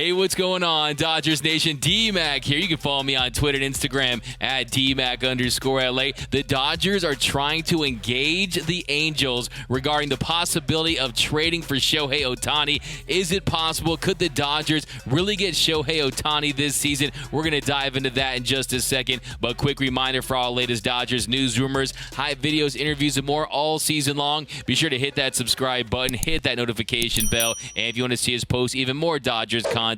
Hey, what's going on, Dodgers Nation? D-Mac here. You can follow me on Twitter and Instagram at DMac_LA. The Dodgers are trying to engage the Angels regarding the possibility of trading for Shohei Ohtani. Is it possible? Could the Dodgers really get Shohei Ohtani this season? We're going to dive into that in just a second. But quick reminder for all latest Dodgers news, rumors, hype videos, interviews, and more all season long. Be sure to hit that subscribe button, hit that notification bell, and if you want to see us post even more Dodgers content,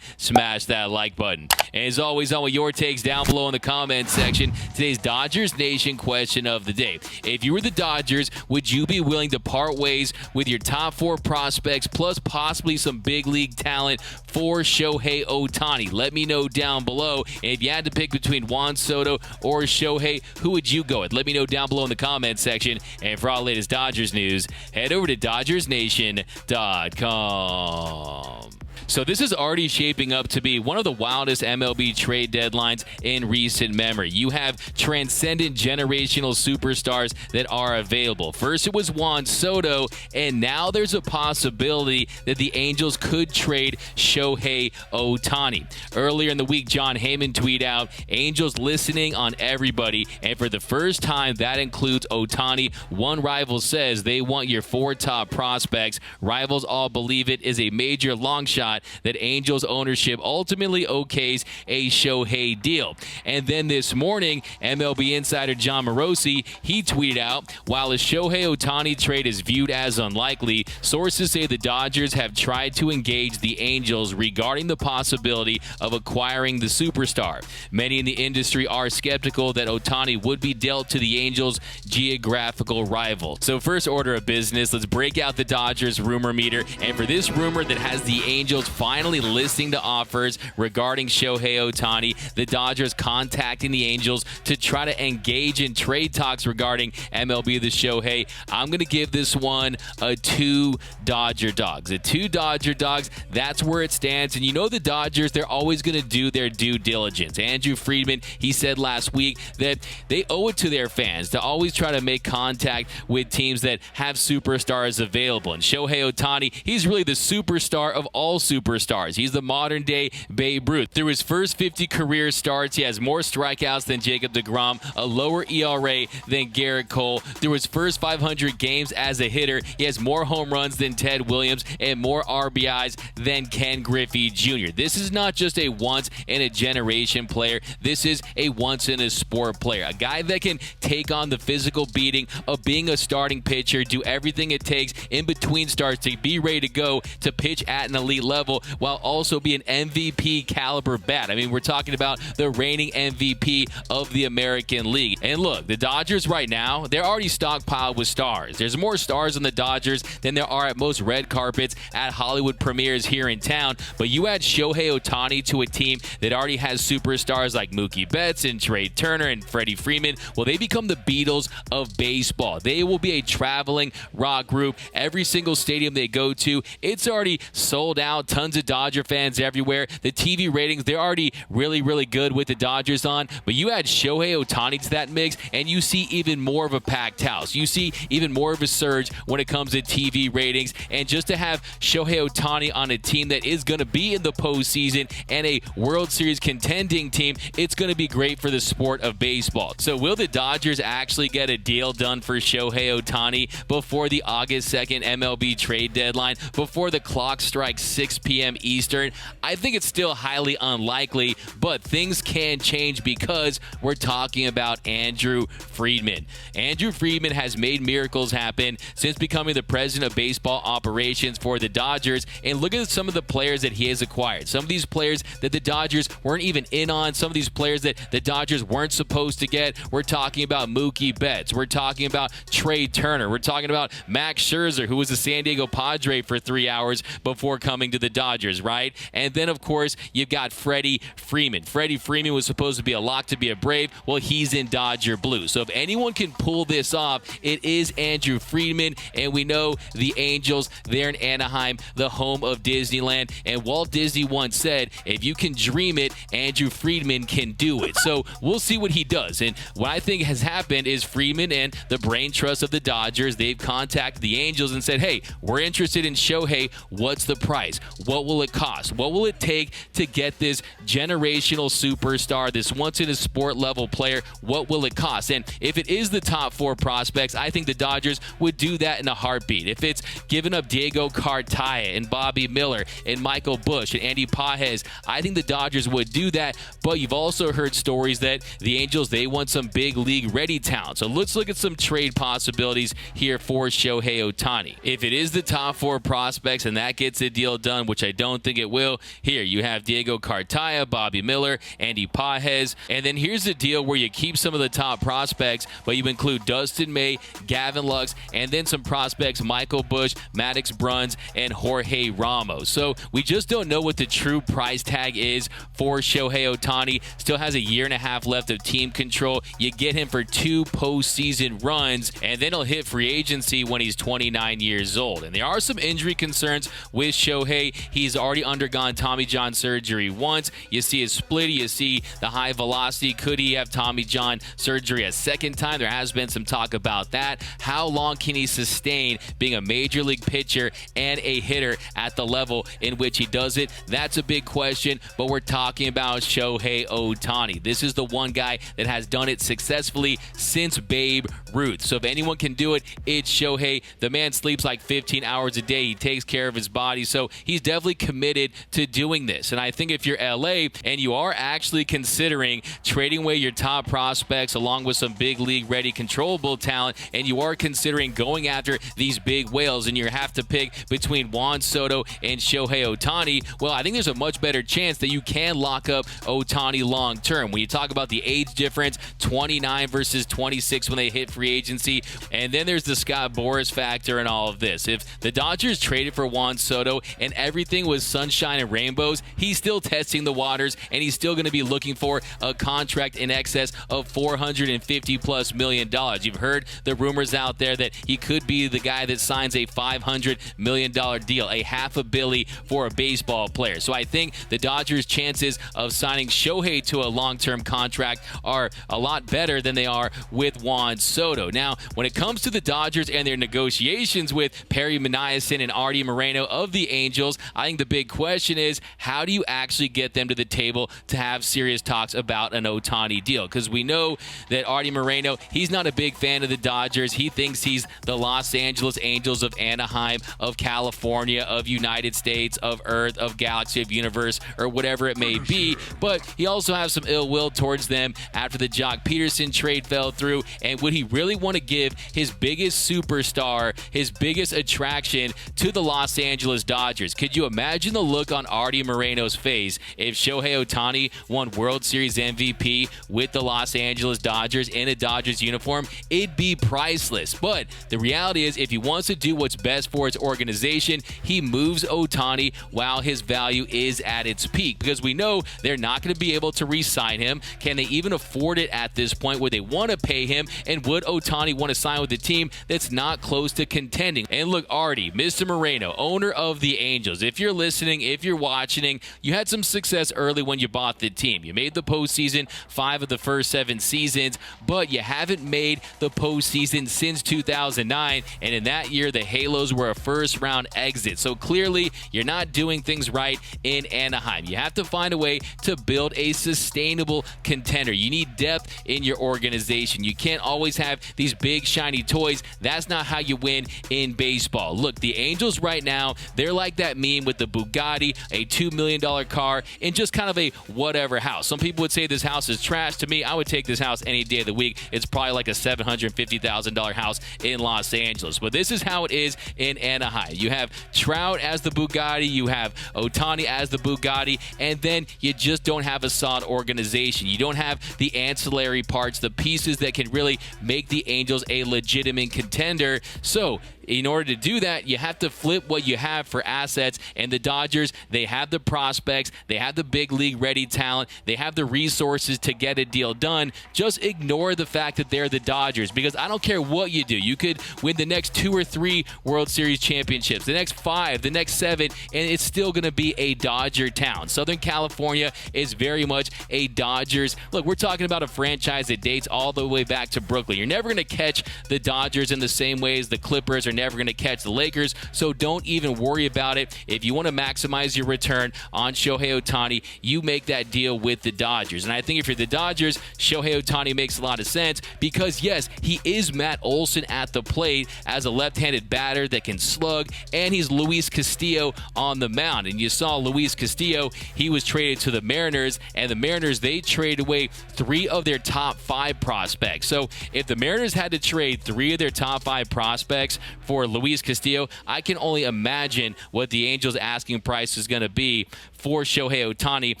smash that like button. And as always, I want your takes down below in the comments section. Today's Dodgers Nation question of the day. If you were the Dodgers, would you be willing to part ways with your top 4 prospects plus possibly some big league talent for Shohei Ohtani? Let me know down below. And if you had to pick between Juan Soto or Shohei, who would you go with? Let me know down below in the comments section. And for all the latest Dodgers news, head over to DodgersNation.com. So this is already shaping up to be one of the wildest MLB trade deadlines in recent memory. You have transcendent generational superstars that are available. First it was Juan Soto, and now there's a possibility that the Angels could trade Shohei Ohtani. Earlier in the week, John Heyman tweeted out, Angels listening on everybody, and for the first time that includes Ohtani. One rival says they want your 4 top prospects. Rivals all believe it is a major long shot that Angels ownership ultimately okays a Shohei deal. And then this morning, MLB insider John Morosi, he tweeted out, while a Shohei Ohtani trade is viewed as unlikely, sources say the Dodgers have tried to engage the Angels regarding the possibility of acquiring the superstar. Many in the industry are skeptical that Ohtani would be dealt to the Angels' geographical rival. So first order of business, let's break out the Dodgers rumor meter. And for this rumor that has the Angels finally listening to offers regarding Shohei Ohtani, the Dodgers contacting the Angels to try to engage in trade talks regarding MLB the Shohei. I'm going to give this one a 2 Dodger Dogs. A 2 Dodger Dogs, that's where it stands. And you know the Dodgers, they're always going to do their due diligence. Andrew Friedman, he said last week that they owe it to their fans to always try to make contact with teams that have superstars available. And Shohei Ohtani, he's really the superstar of all superstars. He's the modern day Babe Ruth. Through his first 50 career starts, he has more strikeouts than Jacob deGrom, a lower ERA than Garrett Cole. Through his first 500 games as a hitter, he has more home runs than Ted Williams and more RBIs than Ken Griffey Jr. This is not just a once-in-a-generation player. This is a once-in-a-sport player. A guy that can take on the physical beating of being a starting pitcher, do everything it takes in between starts to be ready to go to pitch at an elite level while also be an MVP caliber bat. I mean, we're talking about the reigning MVP of the American League. And look, the Dodgers right now, they're already stockpiled with stars. There's more stars on the Dodgers than there are at most red carpets at Hollywood premieres here in town. But you add Shohei Ohtani to a team that already has superstars like Mookie Betts and Trey Turner and Freddie Freeman. Well, they become the Beatles of baseball. They will be a traveling rock group. Every single stadium they go to, it's already sold out. Tons of Dodger fans everywhere. The TV ratings, they're already really good with the Dodgers on. But you add Shohei Ohtani to that mix, and you see even more of a packed house. You see even more of a surge when it comes to TV ratings. And just to have Shohei Ohtani on a team that is going to be in the postseason and a World Series contending team, it's going to be great for the sport of baseball. So will the Dodgers actually get a deal done for Shohei Ohtani before the August 2nd MLB trade deadline, before the clock strikes 6 p.m. Eastern? I think it's still highly unlikely, but things can change because we're talking about Andrew Friedman. Andrew Friedman has made miracles happen since becoming the president of baseball operations for the Dodgers. And look at some of the players that he has acquired. Some of these players that the Dodgers weren't even in on. Some of these players that the Dodgers weren't supposed to get. We're talking about Mookie Betts. We're talking about Trey Turner. We're talking about Max Scherzer, who was a San Diego Padre for 3 hours before coming to the Dodgers, right? And then, of course, you've got Freddie Freeman. Freddie Freeman was supposed to be a lock to be a Brave. Well, he's in Dodger blue. So if anyone can pull this off, it is Andrew Friedman. And we know the Angels, they're in Anaheim, the home of Disneyland. And Walt Disney once said, if you can dream it, Andrew Friedman can do it. So we'll see what he does. And what I think has happened is Friedman and the brain trust of the Dodgers, they've contacted the Angels and said, hey, we're interested in Shohei. What's the price? what will it cost? What will it take to get this generational superstar, this once-in-a-sport level player? What will it cost? And if it is the top 4 prospects, I think the Dodgers would do that in a heartbeat. If it's giving up Diego Cartaya and Bobby Miller and Michael Busch and Andy Pages, I think the Dodgers would do that. But you've also heard stories that the Angels, they want some big league ready talent. So let's look at some trade possibilities here for Shohei Ohtani. If it is the top 4 prospects and that gets a deal done, which I don't think it will, here you have Diego Cartaya, Bobby Miller, Andy Pages. And then here's the deal where you keep some of the top prospects, but you include Dustin May, Gavin Lux, and then some prospects, Michael Busch, Maddox Bruns, and Jorge Ramos. So we just don't know what the true price tag is for Shohei Ohtani. Still has a year and a half left of team control. You get him for 2 postseason runs, and then he'll hit free agency when he's 29 years old. And there are some injury concerns with Shohei. He's already undergone Tommy John surgery once. You see his split, you see the high velocity. Could he have Tommy John surgery a second time? There has been some talk about that. How long can he sustain being a major league pitcher and a hitter at the level in which he does it? That's a big question, but we're talking about Shohei Ohtani. This is the one guy that has done it successfully since Babe Ruth. So if anyone can do it, it's Shohei. The man sleeps like 15 hours a day. He takes care of his body, so he's definitely committed to doing this. And I think if you're LA and you are actually considering trading away your top prospects along with some big league ready controllable talent, and you are considering going after these big whales and you have to pick between Juan Soto and Shohei Ohtani, well, I think there's a much better chance that you can lock up Ohtani long term. When you talk about the age difference, 29 versus 26 when they hit free agency, and then there's the Scott Boras factor and all of this. If the Dodgers traded for Juan Soto and everything was sunshine and rainbows, he's still testing the waters and he's still going to be looking for a contract in excess of $450+ million. You've heard the rumors out there that he could be the guy that signs a $500 million deal, a $500 million for a baseball player. So I think the Dodgers' chances of signing Shohei to a long-term contract are a lot better than they are with Juan Soto. Now, when it comes to the Dodgers and their negotiations with Perry Manayasin and Artie Moreno of the Angels, I think the big question is, how do you actually get them to the table to have serious talks about an Ohtani deal? Because we know that Artie Moreno, he's not a big fan of the Dodgers. He thinks he's the Los Angeles Angels of Anaheim, of California, of United States, of Earth, of Galaxy, of Universe, or whatever it may be. But he also has some ill will towards them after the Jock Peterson trade fell through. And would he really want to give his biggest superstar, his biggest attraction to the Los Angeles Dodgers? Could you imagine the look on Artie Moreno's face if Shohei Ohtani won World Series MVP with the Los Angeles Dodgers in a Dodgers uniform? It'd be priceless. But the reality is, if he wants to do what's best for his organization, he moves Ohtani while his value is at its peak, because we know they're not going to be able to re-sign him. Can they even afford it at this point? Would they want to pay him? And would Ohtani want to sign with a team that's not close to contending? And look, Artie, Mr. Moreno, owner of the Angels, if you're listening, if you're watching, you had some success early when you bought the team. You made the postseason 5 of the first 7 seasons, but you haven't made the postseason since 2009, and in that year, the Halos were a first-round exit. So clearly, you're not doing things right in Anaheim. You have to find a way to build a sustainable contender. You need depth in your organization. You can't always have these big, shiny toys. That's not how you win in baseball. Look, the Angels right now, they're like that meme with the Bugatti, a $2 million car, and just kind of a whatever house. Some people would say this house is trash. To me, I would take this house any day of the week. It's probably like a $750,000 house in Los Angeles. But this is how it is in Anaheim. You have Trout as the Bugatti, you have Ohtani as the Bugatti, and then you just don't have a solid organization. You don't have the ancillary parts, the pieces that can really make the Angels a legitimate contender. So in order to do that, you have to flip what you have for assets. And the Dodgers, they have the prospects, they have the big league ready talent, they have the resources to get a deal done. Just ignore the fact that they're the Dodgers, because I don't care what you do. You could win the next 2 or 3 World Series championships, the next 5, the next 7, and it's still going to be a Dodger town. Southern California is very much a Dodgers. Look, we're talking about a franchise that dates all the way back to Brooklyn. You're never going to catch the Dodgers in the same way as the Clippers are are never going to catch the Lakers, so don't even worry about it. If you want to maximize your return on Shohei Ohtani, you make that deal with the Dodgers. And I think if you're the Dodgers, Shohei Ohtani makes a lot of sense because, yes, he is Matt Olson at the plate as a left-handed batter that can slug, and he's Luis Castillo on the mound. And you saw Luis Castillo, he was traded to the Mariners, and the Mariners, they traded away 3 of their top 5 prospects. So if the Mariners had to trade 3 of their top 5 prospects for Luis Castillo, I can only imagine what the Angels' asking price is going to be for Shohei Ohtani.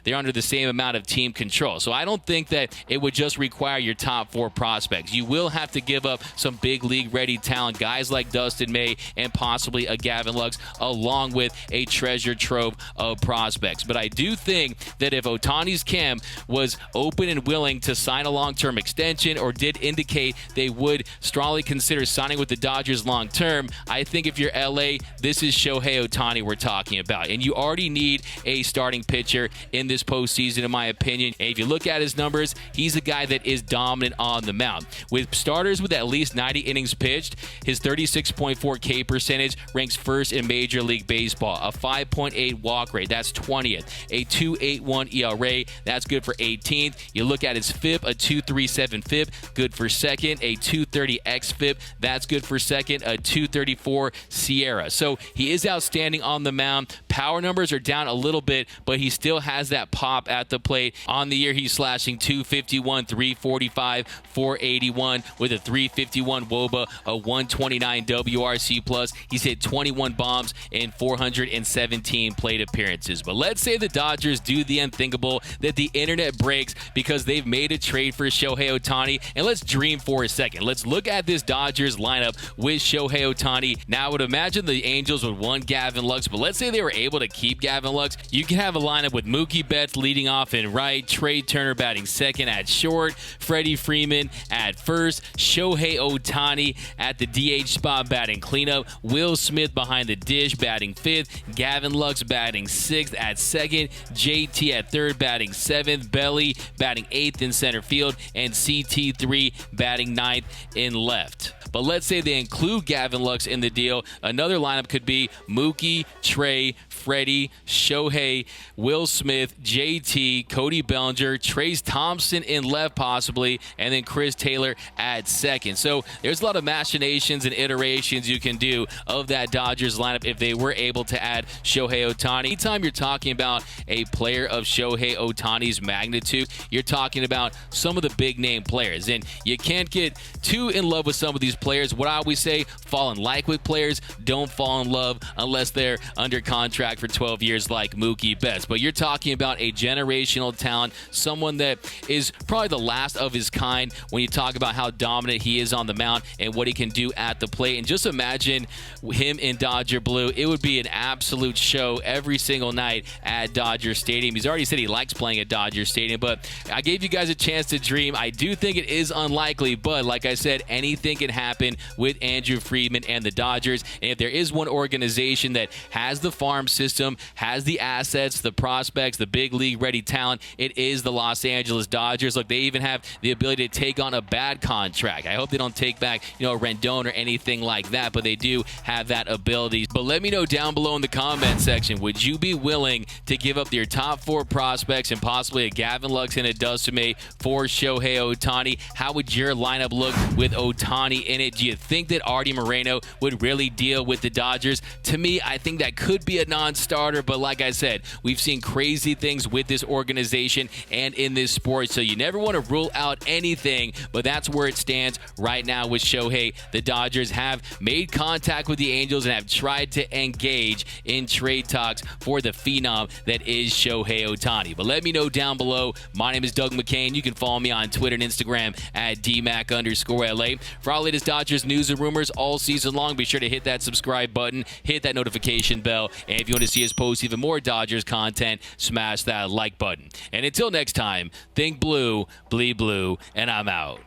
They're under the same amount of team control. So I don't think that it would just require your top 4 prospects. You will have to give up some big league ready talent, guys like Dustin May and possibly a Gavin Lux, along with a treasure trove of prospects. But I do think that if Ohtani's camp was open and willing to sign a long-term extension or did indicate they would strongly consider signing with the Dodgers long-term, I think if you're LA, this is Shohei Ohtani we're talking about. And you already need a starting pitcher in this postseason, in my opinion. And if you look at his numbers, he's a guy that is dominant on the mound. With starters with at least 90 innings pitched, his 36.4 K percentage ranks first in Major League Baseball. A 5.8 walk rate, that's 20th. A 2.81 ERA, that's good for 18th. You look at his FIP, a 2.37 FIP, good for second. A 2.30 xFIP, that's good for second. A 2.34 SIERA. So he is outstanding on the mound. Power numbers are down a little bit, but he still has that pop at the plate. On the year, he's slashing 251, 345, 481 with a 351 WOBA, a 129 WRC+. He's hit 21 bombs in 417 plate appearances. But let's say the Dodgers do the unthinkable, that the internet breaks because they've made a trade for Shohei Ohtani. And let's dream for a second. Let's look at this Dodgers lineup with Shohei Ohtani. Now, I would imagine the Angels would want Gavin Lux, but let's say they were able to keep Gavin Lux. You can have a lineup with Mookie Betts leading off in right, Trey Turner batting second at short, Freddie Freeman at first, Shohei Ohtani at the DH spot batting cleanup, Will Smith behind the dish batting fifth, Gavin Lux batting sixth at second, JT at third batting seventh, Belly batting eighth in center field, and CT3 batting ninth in left. But let's say they include Gavin Lux in the deal. Another lineup could be Mookie, Trey, Freddie, Shohei, Will Smith, JT, Cody Bellinger, Trace Thompson in left possibly, and then Chris Taylor at second. So there's a lot of machinations and iterations you can do of that Dodgers lineup if they were able to add Shohei Ohtani. Anytime you're talking about a player of Shohei Ohtani's magnitude, you're talking about some of the big name players. And you can't get too in love with some of these players. What I always say, fall in like with players, don't fall in love unless they're under contract for 12 years like Mookie Betts. But you're talking about a generational talent, someone that is probably the last of his kind when you talk about how dominant he is on the mound and what he can do at the plate. And just imagine him in Dodger blue. It would be an absolute show every single night at Dodger Stadium. He's already said he likes playing at Dodger Stadium, but I gave you guys a chance to dream. I do think it is unlikely, but like I said, anything can happen with Andrew Friedman and the Dodgers. And if there is one organization that has the farm system, has the assets, the prospects, the big league ready talent, it is the Los Angeles Dodgers. Look, they even have the ability to take on a bad contract. I hope they don't take back, Rendon or anything like that, but they do have that ability. But let me know down below in the comment section, would you be willing to give up your top 4 prospects and possibly a Gavin Lux and a Dustin May for Shohei Ohtani? How would your lineup look with Ohtani in it? Do you think that Artie Moreno would really deal with the Dodgers? To me, I think that could be a non-starter, but like I said, we've seen crazy things with this organization and in this sport, so you never want to rule out anything, but that's where it stands right now with Shohei. The Dodgers have made contact with the Angels and have tried to engage in trade talks for the phenom that is Shohei Ohtani. But let me know down below. My name is Doug McCain. You can follow me on Twitter and Instagram at DMac_LA. For all latest Dodgers news and rumors all season long, be sure to hit that subscribe button, hit that notification bell, and if you want to see us post even more Dodgers content, smash that like button. And until next time, think blue, bleed blue, and I'm out.